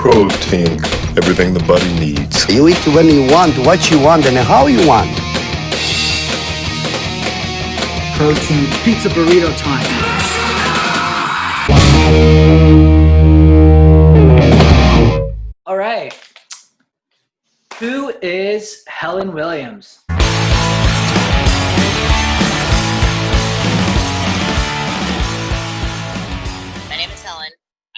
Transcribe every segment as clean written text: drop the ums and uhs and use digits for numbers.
Protein, everything the body needs. You eat when you want, what you want, and how you want. Protein pizza burrito time. All right. Who is Helen Williams? My name is Helen.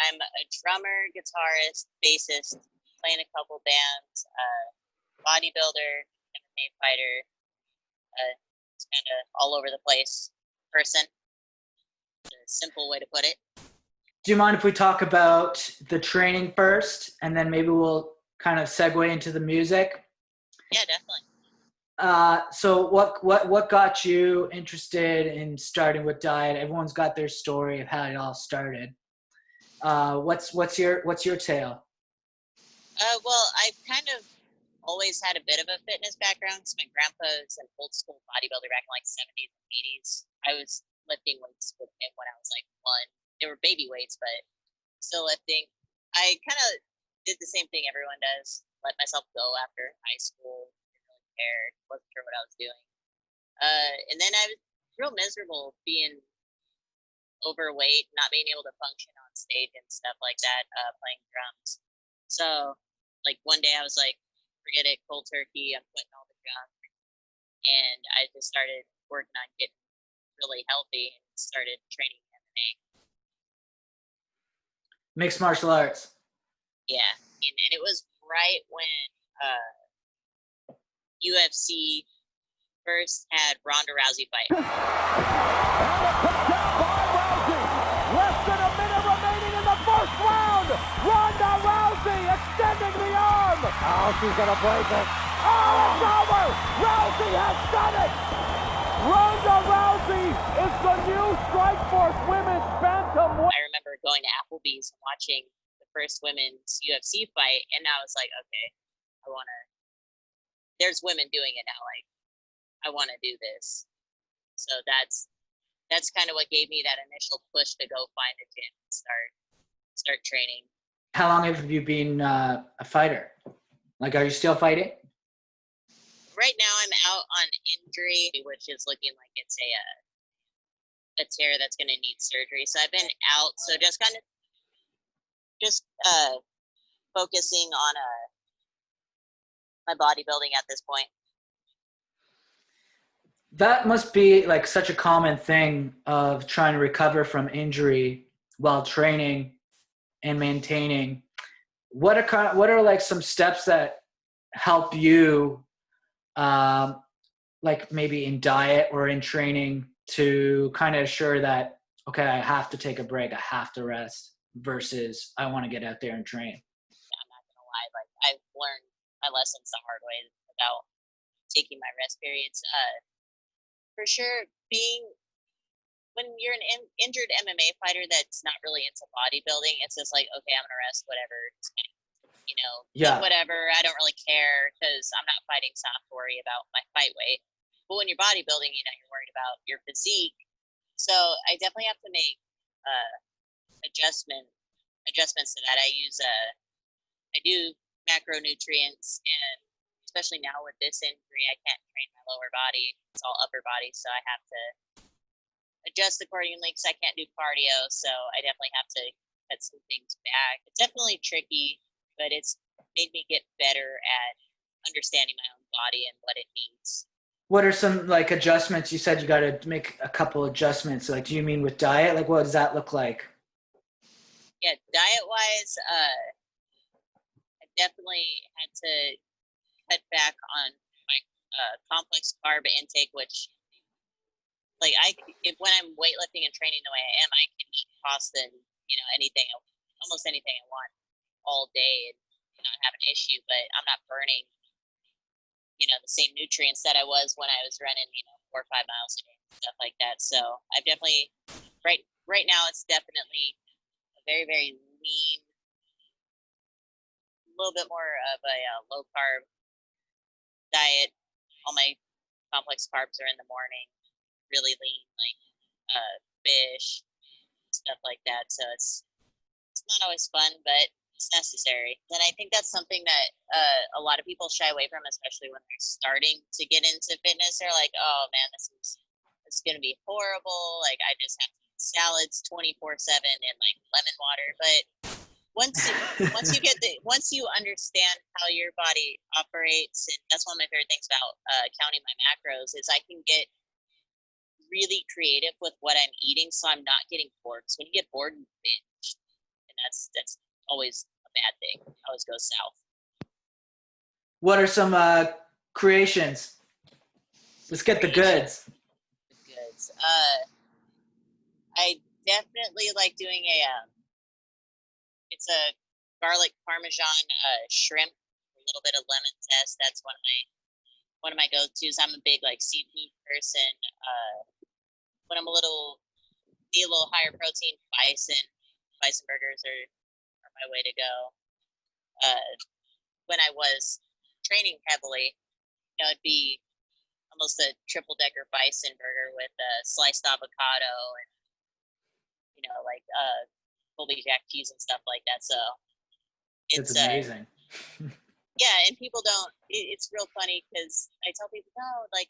I'm a drummer, guitarist, bassist, playing a couple bands, bodybuilder, MMA fighter, it's kind of all over the place person. It's a simple way to put it. Do you mind if we talk about the training first, and then maybe we'll kind of segue into the music? Yeah, definitely. So what got you interested in starting with diet? Everyone's got their story of how it all started. What's your tale? Well, I've kind of always had a bit of a fitness background. So my grandpa's an old school bodybuilder back in like 70s and 80s. I was lifting weights with him when I was like 1. They were baby weights, but still lifting. I kind of did the same thing everyone does. Let myself go after high school. Didn't really care. Wasn't sure what I was doing. And then I was real miserable being overweight, not being able to function on stage and stuff like that, playing drums. So, like, one day I was like, forget it, cold turkey, I'm quitting all the junk. And I just started working on getting really healthy and started training MMA. Mixed martial arts. Yeah, and it was right when UFC first had Ronda Rousey fight. Less than a minute remaining in the first round. Ronda Rousey extending the arm. Oh, she's gonna break it. Oh, it's over. Rousey has done it. Ronda Rousey is the new Strikeforce Women's Bantamweight. I remember going to Applebee's and watching the first women's UFC fight, and I was like, okay, there's women doing it now. Like, I want to do this. So that's kind of what gave me that initial push to go find a gym and start training. How long have you been a fighter? Like, are you still fighting? Right now I'm out on injury, which is looking like it's a tear that's going to need surgery. So I've been out. So just focusing on my bodybuilding at this point. That must be like such a common thing of trying to recover from injury while training and maintaining. What are like some steps that help you, like maybe in diet or in training, to kind of assure that, okay, I have to take a break, I have to rest, versus I want to get out there and train? I'm not gonna lie, like, I've learned my lessons the hard way about taking my rest periods. For sure, when you're an injured MMA fighter that's not really into bodybuilding, it's just like, okay, I'm gonna rest, whatever, just kind of, Yeah. whatever. I don't really care because I'm not fighting, so I don't have to worry about my fight weight. But when you're bodybuilding, you're worried about your physique. So I definitely have to make adjustments to that. I do macronutrients, and especially now with this injury, I can't train my lower body. It's all upper body, so I have to adjust accordingly because I can't do cardio. So I definitely have to cut some things back. It's definitely tricky, but it's made me get better at understanding my own body and what it needs. What are some like adjustments? You said you got to make a couple adjustments. Like, do you mean with diet? Like, what does that look like? Yeah, diet-wise, I definitely had to cut back on my complex carb intake, which, like, when I'm weightlifting and training the way I am, I can eat pasta and almost anything I want all day and not have an issue. But I'm not burning, the same nutrients that I was when I was running, 4 or 5 miles a day and stuff like that. So I've definitely right now it's definitely a very, very lean, a little bit more of a low carb diet. All my complex carbs are in the morning, really lean, like fish, stuff like that. So it's not always fun, but it's necessary. And I think that's something that a lot of people shy away from, especially when they're starting to get into fitness. They're like, oh man, it's going to be horrible. Like I just have to eat salads 24/7 and like lemon water. But once you understand how your body operates, and that's one of my favorite things about counting my macros is I can get really creative with what I'm eating, so I'm not getting bored. So when you get bored, you binge, and that's always a bad thing. It always goes south. What are some creations? Let's get the goods. The goods. I definitely like doing it's a garlic parmesan shrimp, a little bit of lemon zest. That's one of my go-tos. I'm a big like seafood person. When I'm need a little higher protein, bison burgers are my way to go. When I was training heavily, it'd be almost a triple decker bison burger with sliced avocado and like Colby Jack cheese and stuff like that. So it's amazing. Yeah, and people don't. It's real funny because I tell people, no, like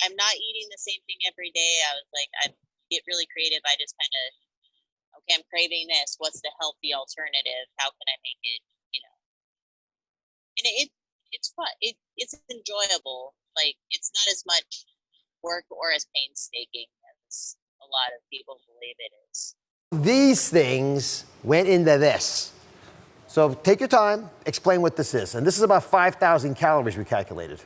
I'm not eating the same thing every day. I was like, I get really creative. I just kind of, okay, I'm craving this. What's the healthy alternative? How can I make it? And it's fun. It's enjoyable. Like it's not as much work or as painstaking as a lot of people believe it is. These things went into this. So take your time, explain what this is. And this is about 5,000 calories we calculated.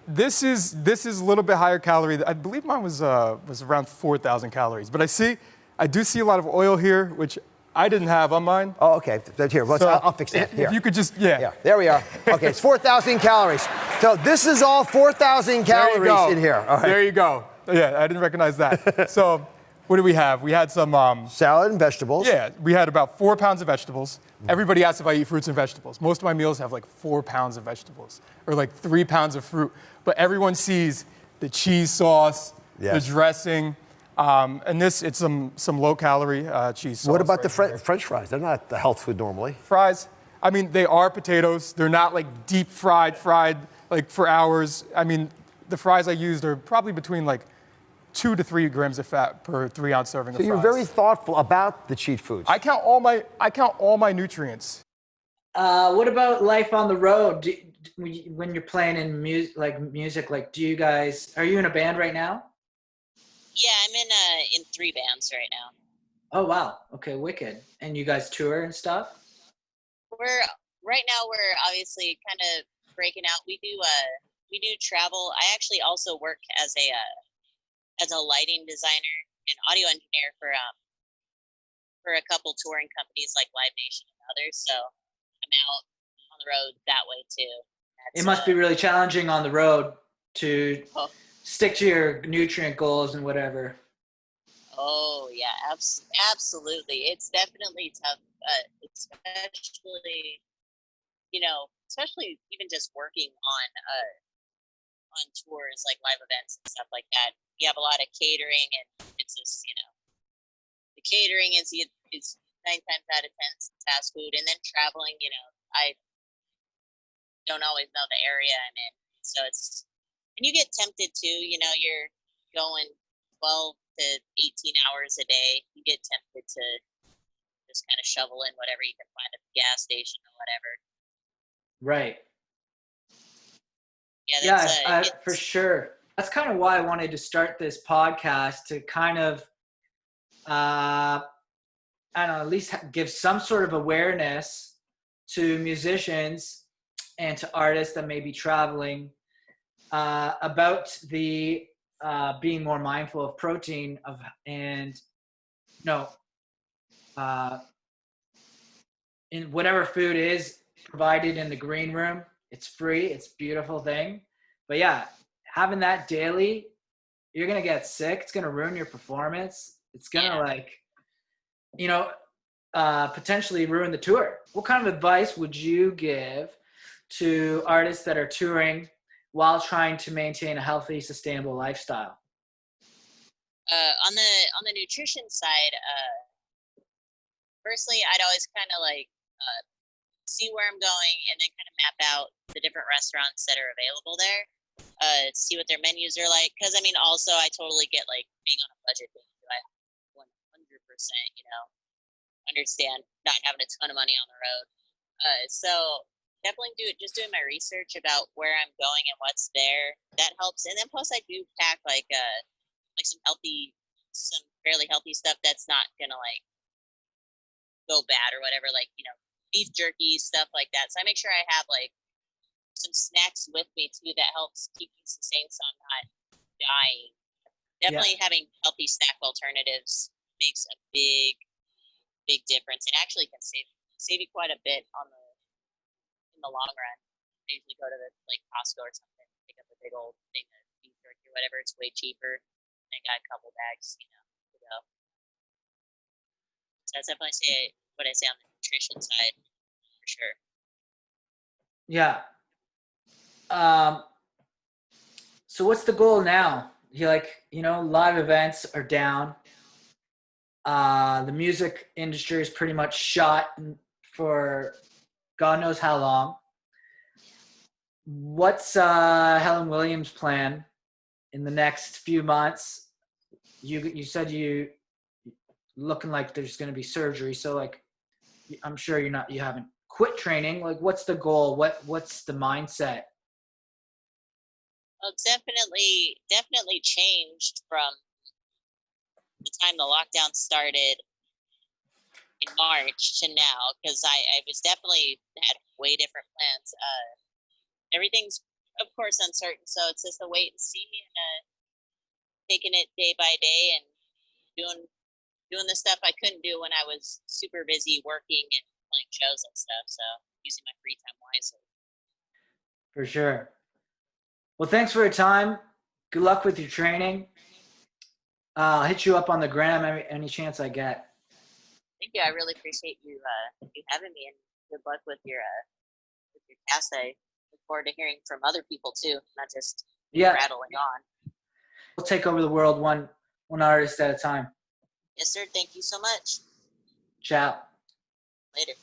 This is a little bit higher calorie. I believe mine was around 4,000 calories. But I do see a lot of oil here, which I didn't have on mine. Oh, okay. Here, So I'll fix that. Here. If you could just, Yeah, there we are. Okay, it's 4,000 calories. So this is all 4,000 calories in here. All right. There you go. Yeah, I didn't recognize that. So what do we have? We had some salad and vegetables. Yeah, we had about 4 pounds of vegetables. Everybody asks if I eat fruits and vegetables. Most of my meals have like 4 pounds of vegetables or like 3 pounds of fruit. But everyone sees the cheese sauce, the dressing, and it's some low-calorie cheese sauce. What about the French fries? They're not the health food normally. Fries, I mean, they are potatoes. They're not like deep fried like for hours. I mean, the fries I used are probably between like 2 to 3 grams of fat per 3-ounce serving of fries. So you're very thoughtful about the cheat foods. I count all my nutrients. What about life on the road? When you're playing in music, do you guys? Are you in a band right now? Yeah, I'm in 3 bands right now. Oh wow. Okay, wicked. And you guys tour and stuff? Right now we're obviously kind of breaking out. We do travel. I actually also work as a lighting designer and audio engineer for a couple touring companies like Live Nation and others. So I'm out on the road that way too. It must be really challenging on the road to stick to your nutrient goals and whatever. Oh yeah, absolutely. It's definitely tough, especially even just working on tours like live events and stuff like that. You have a lot of catering, and it's just the catering is 9 times out of 10 fast food, and then traveling. I don't always know the area I'm in, so and you get tempted too. You're going 12 to 18 hours a day. You get tempted to just kind of shovel in whatever you can find at the gas station or whatever. Right. Yeah, for sure. That's kind of why I wanted to start this podcast, to kind of, I don't know, at least give some sort of awareness to musicians and to artists that may be traveling about the being more mindful of protein in whatever food is provided in the green room. It's free. It's a beautiful thing. But yeah, having that daily, you're going to get sick. It's going to ruin your performance. It's going to potentially ruin the tour. What kind of advice would you give to artists that are touring while trying to maintain a healthy, sustainable lifestyle? On the nutrition side, personally, I'd always kind of see where I'm going, and then kind of map out the different restaurants that are available there. See what their menus are like. Because I mean, also I totally get like being on a budget thing. I 100%, understand not having a ton of money on the road. So definitely doing my research about where I'm going and what's there. That helps. And then plus I do pack like some fairly healthy stuff that's not gonna like go bad or whatever. Like beef jerky, stuff like that. So I make sure I have like some snacks with me too that helps keep me sustained so I'm not dying. Definitely having healthy snack alternatives makes a big difference and actually can save you quite a bit in the long run. I usually go to the like Costco or something, pick up a big old thing of beef jerky or whatever. It's way cheaper. I got a couple bags, to go. So that's definitely what I say on the nutrition side for sure. Yeah. So what's the goal now? Live events are down. The music industry is pretty much shot for God knows how long. What's Helen Williams' plan in the next few months? You said you looking like there's going to be surgery, so like I'm sure you haven't quit training. Like, what's the goal? What's the mindset? Well, it's definitely changed from the time the lockdown started in March to now, because I was definitely had way different plans. Everything's of course uncertain, so it's just a wait and see, and taking it day by day and doing the stuff I couldn't do when I was super busy working and playing shows and stuff. So using my free time wisely. For sure. Well, thanks for your time. Good luck with your training. I'll hit you up on the gram any chance I get. Thank you. I really appreciate you having me, and good luck with your cast. I look forward to hearing from other people too, not just rattling on. We'll take over the world one artist at a time. Yes, sir. Thank you so much. Ciao. Later.